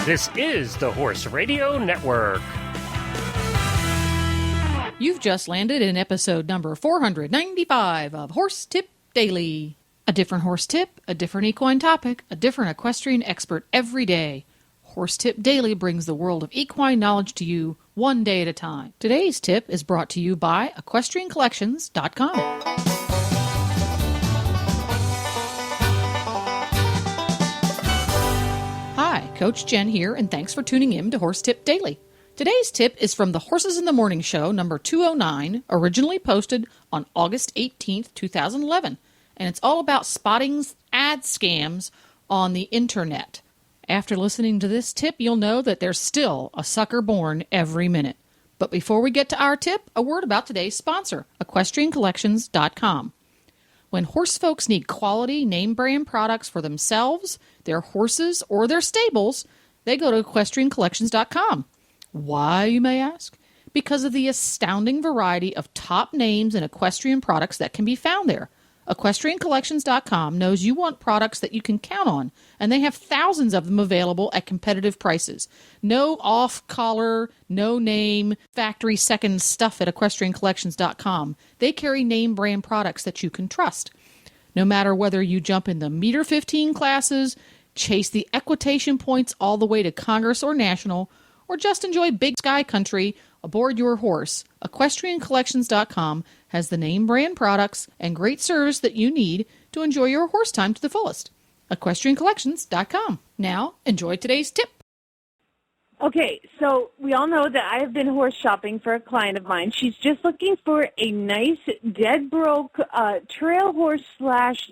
This is the Horse Radio Network. You've just landed in episode number 495 of Horse Tip Daily. A different horse tip, a different equine topic, a different equestrian expert every day. Horse Tip Daily brings the world of equine knowledge to you one day at a time. Today's tip is brought to you by EquestrianCollections.com. Hi, Coach Jen here, and thanks for tuning in to Horse Tip Daily. Today's tip is from the Horses in the Morning Show, number 209, originally posted on August 18th, 2011, and it's all about spotting ad scams on the internet. After listening to this tip, you'll know that there's still a sucker born every minute. But before we get to our tip, a word about today's sponsor, EquestrianCollections.com. When horse folks need quality name brand products for themselves, their horses, or their stables, they go to EquestrianCollections.com. Why, you may ask? Because of the astounding variety of top names and equestrian products that can be found there. EquestrianCollections.com knows you want products that you can count on, and they have thousands of them available at competitive prices. No off-collar, no-name, factory second stuff at EquestrianCollections.com. They carry name-brand products that you can trust. No matter whether you jump in the meter 15 classes, chase the equitation points all the way to Congress or National, or just enjoy big sky country aboard your horse, EquestrianCollections.com has the name brand products and great service that you need to enjoy your horse time to the fullest. EquestrianCollections.com. Now, enjoy today's tip. Okay, so we all know that I have been horse shopping for a client of mine. She's just looking for a nice, dead broke trail horse /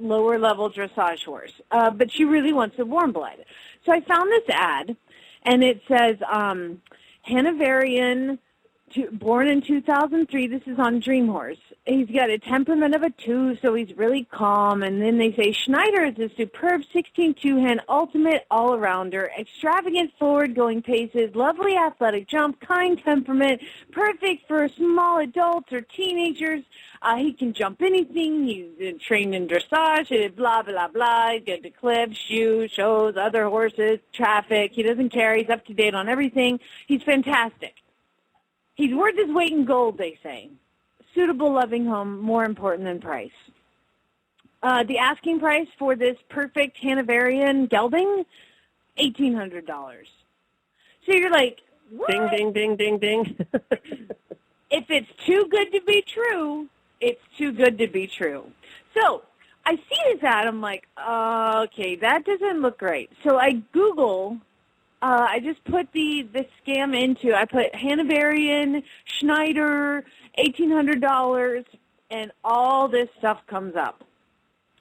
lower level dressage horse, but she really wants a warm blood. So I found this ad, and it says Hanoverian, born in 2003. This is on Dream Horse. He's got a temperament of a 2, so he's really calm. And then they say Schneider is a superb 16 two-hand ultimate all-arounder, extravagant forward-going paces, lovely athletic jump, kind temperament, perfect for small adults or teenagers. He can jump anything. He's been trained in dressage, blah, blah, blah. He's got the clips, shoes, shows, other horses, traffic. He doesn't care. He's up to date on everything. He's fantastic. He's worth his weight in gold, they say. Suitable, loving home, more important than price. The asking price for this perfect Hanoverian gelding, $1,800. So you're like, what? Ding, ding, ding, ding, ding. If it's too good to be true, it's too good to be true. So I see this ad. I'm like, okay, that doesn't look great. So I Google. I just put the scam into. I put Hanoverian, Schneider, $1,800, and all this stuff comes up.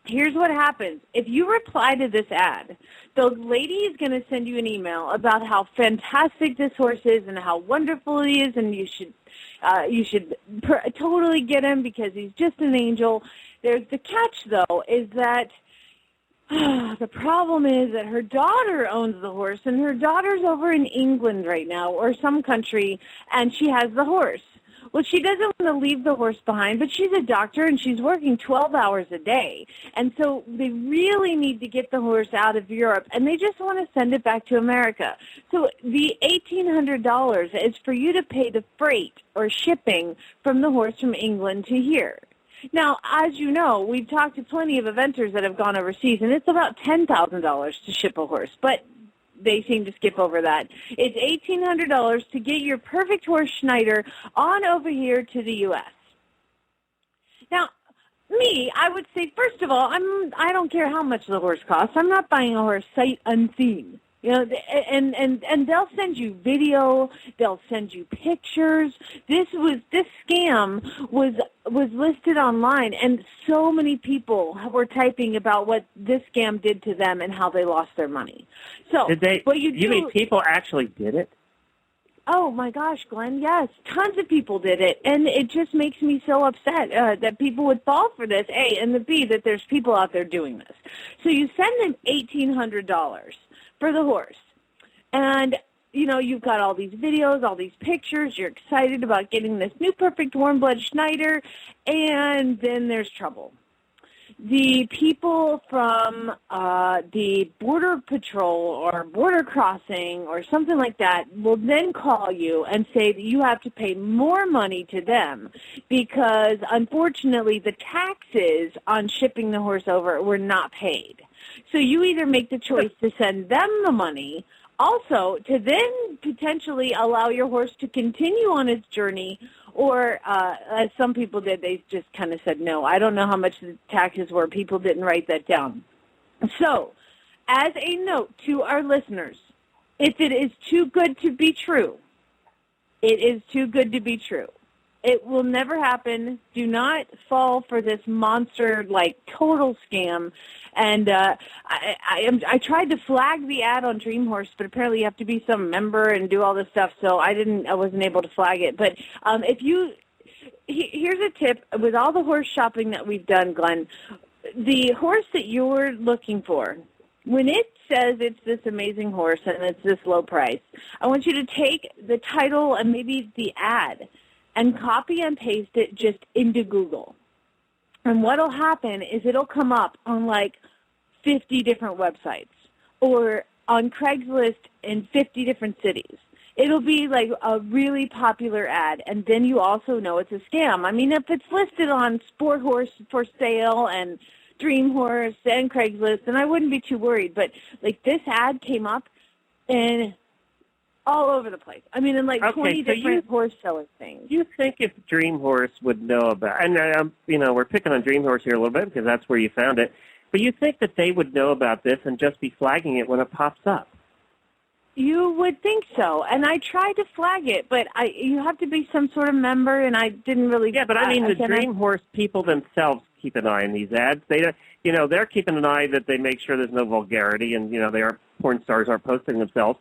Here's what happens. If you reply to this ad, the lady is going to send you an email about how fantastic this horse is and how wonderful he is, and you should totally get him because he's just an angel. There's the catch, though, is that the problem is that her daughter owns the horse, and her daughter's over in England right now or some country, and she has the horse. Well, she doesn't want to leave the horse behind, but she's a doctor, and she's working 12 hours a day. And so they really need to get the horse out of Europe, and they just want to send it back to America. So the $1,800 is for you to pay the freight or shipping from the horse from England to here. Now, as you know, we've talked to plenty of eventers that have gone overseas, and it's about $10,000 to ship a horse, but they seem to skip over that. It's $1,800 to get your perfect horse Schneider on over here to the U.S. Now, I would say, first of all, I don't care how much the horse costs. I'm not buying a horse sight unseen. You know, and they'll send you video, they'll send you pictures. This scam was listed online, and so many people were typing about what this scam did to them and how they lost their money. So, you mean people actually did it? Oh my gosh, Glenn, yes, tons of people did it, and it just makes me so upset that people would fall for this, A, and the B, that there's people out there doing this. So you send them $1,800 for the horse, and you know, you've got all these videos, all these pictures, you're excited about getting this new perfect warm blood Schneider, and then there's trouble. the people from the Border Patrol or Border Crossing or something like that will then call you and say that you have to pay more money to them because, unfortunately, the taxes on shipping the horse over were not paid. So you either make the choice to send them the money, also to then potentially allow your horse to continue on its journey, or as some people did, they just kind of said no. I don't know how much the taxes were. People didn't write that down. So, as a note to our listeners, if it is too good to be true, it is too good to be true. It will never happen. Do not fall for this monster, total scam. And I tried to flag the ad on Dream Horse, but apparently you have to be some member and do all this stuff, so I wasn't able to flag it. But here's a tip with all the horse shopping that we've done, Glenn. The horse that you're looking for, when it says it's this amazing horse and it's this low price, I want you to take the title and maybe the ad and copy and paste it just into Google. And what will happen is it'll come up on 50 different websites or on Craigslist in 50 different cities. It'll be a really popular ad, and then you also know it's a scam. I mean, if it's listed on Sport Horse for Sale and Dream Horse and Craigslist, then I wouldn't be too worried. But, this ad came up and all over the place. I mean, in 20 different horse seller things. You think if Dream Horse would know about, and we're picking on Dream Horse here a little bit because that's where you found it, but you think that they would know about this and just be flagging it when it pops up? You would think so, and I tried to flag it, but you have to be some sort of member, and I didn't really. Yeah, but the Dream Horse people themselves keep an eye on these ads. They're keeping an eye that they make sure there's no vulgarity, and porn stars aren't posting themselves.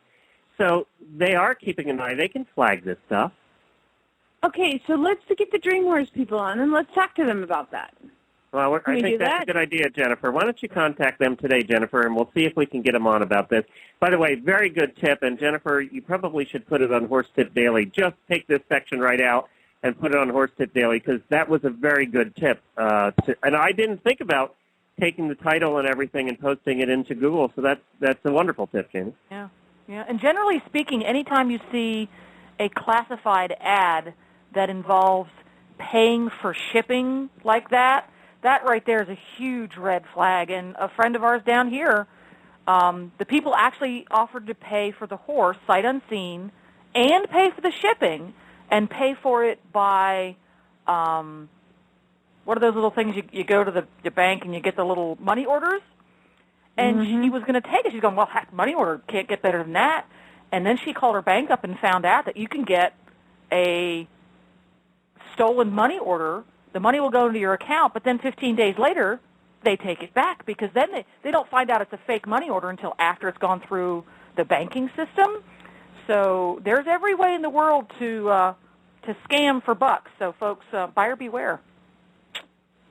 So they are keeping an eye. They can flag this stuff. Okay, so let's get the Dream Horse people on, and let's talk to them about that. Well, I think that's a good idea, Jennifer. Why don't you contact them today, Jennifer, and we'll see if we can get them on about this. By the way, very good tip, and Jennifer, you probably should put it on Horse Tip Daily. Just take this section right out and put it on Horse Tip Daily because that was a very good tip. And I didn't think about taking the title and everything and posting it into Google, so that's a wonderful tip, Jenny. Yeah. Yeah, and generally speaking, anytime you see a classified ad that involves paying for shipping like that right there is a huge red flag. And a friend of ours down here, the people actually offered to pay for the horse, sight unseen, and pay for the shipping, and pay for it by, what are those little things you go to the bank and you get the little money orders? And she was going to take it. She's going, well, heck, money order can't get better than that. And then she called her bank up and found out that you can get a stolen money order. The money will go into your account, but then 15 days later, they take it back because then they don't find out it's a fake money order until after it's gone through the banking system. So there's every way in the world to scam for bucks. So, folks, buyer beware.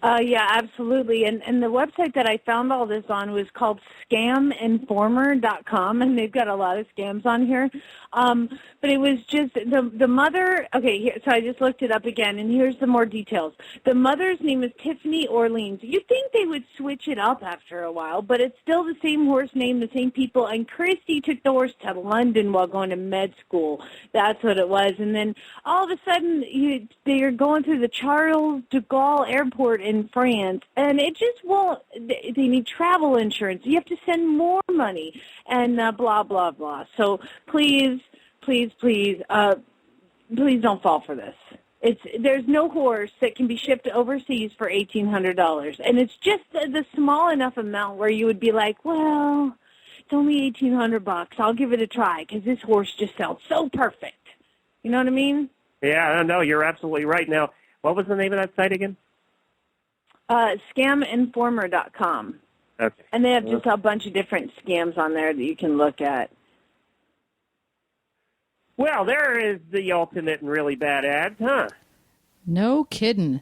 Yeah, absolutely. And the website that I found all this on was called scaminformer.com, and they've got a lot of scams on here. But it was just the mother. Okay, here, so I just looked it up again, and here's the more details. The mother's name is Tiffany Orleans. You'd think they would switch it up after a while, but it's still the same horse name, the same people. And Christy took the horse to London while going to med school. That's what it was. And then all of a sudden, they're going through the Charles de Gaulle Airport in France, and it just won't. They need travel insurance. You have to send more money, and blah blah blah. So please don't fall for this. There's no horse that can be shipped overseas for $1,800, and it's just the small enough amount where you would be like, well, it's only $1,800. I'll give it a try because this horse just sounds so perfect. You know what I mean? Yeah, no, you're absolutely right. Now, what was the name of that site again? Scaminformer.com. Okay. And they have just a bunch of different scams on there that you can look at. Well, there is the ultimate and really bad ad, huh? No kidding.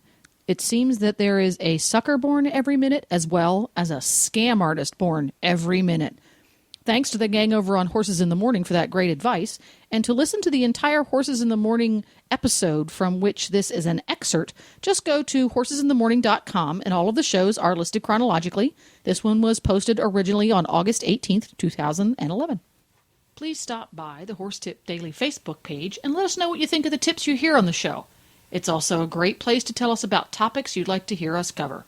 It seems that there is a sucker born every minute as well as a scam artist born every minute. Thanks to the gang over on Horses in the Morning for that great advice. And to listen to the entire Horses in the Morning episode from which this is an excerpt, just go to horsesinthemorning.com, and all of the shows are listed chronologically. This one was posted originally on August 18th, 2011. Please stop by the Horse Tip Daily Facebook page and let us know what you think of the tips you hear on the show. It's also a great place to tell us about topics you'd like to hear us cover.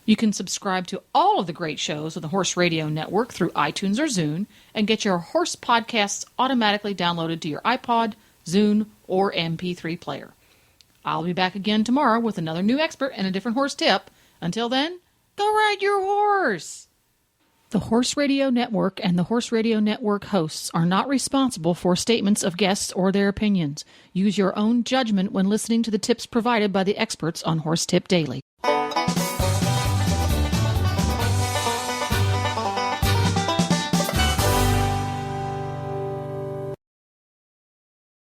You can subscribe to all of the great shows on the Horse Radio Network through iTunes or Zune and get your horse podcasts automatically downloaded to your iPod, Zune, or MP3 player. I'll be back again tomorrow with another new expert and a different horse tip. Until then, go ride your horse! The Horse Radio Network and the Horse Radio Network hosts are not responsible for statements of guests or their opinions. Use your own judgment when listening to the tips provided by the experts on Horse Tip Daily.